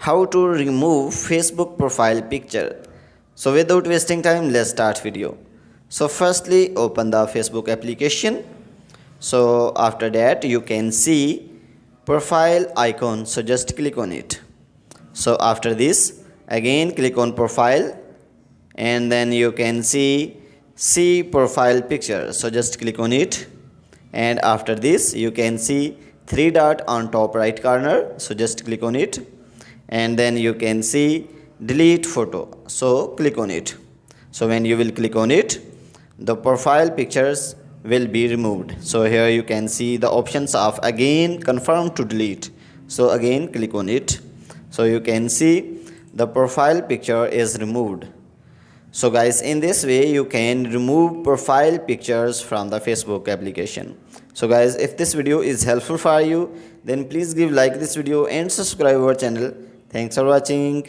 How to remove Facebook profile picture. So without wasting time, let's start video. So firstly, open the Facebook application. So after that, you can see profile icon, so just click on it. So after this, again click on profile, and then you can see profile picture, so just click on it. And after this, you can see three dot on top right corner, so just click on it. And then you can see delete photo, so click on it. So when you will click on it, the profile pictures will be removed. So here you can see the options of again confirm to delete, so again click on it. So you can see the profile picture is removed. So guys, in this way you can remove profile pictures from the Facebook application. So guys, if this video is helpful for you, then please give like this video and subscribe our channel. Thanks for watching.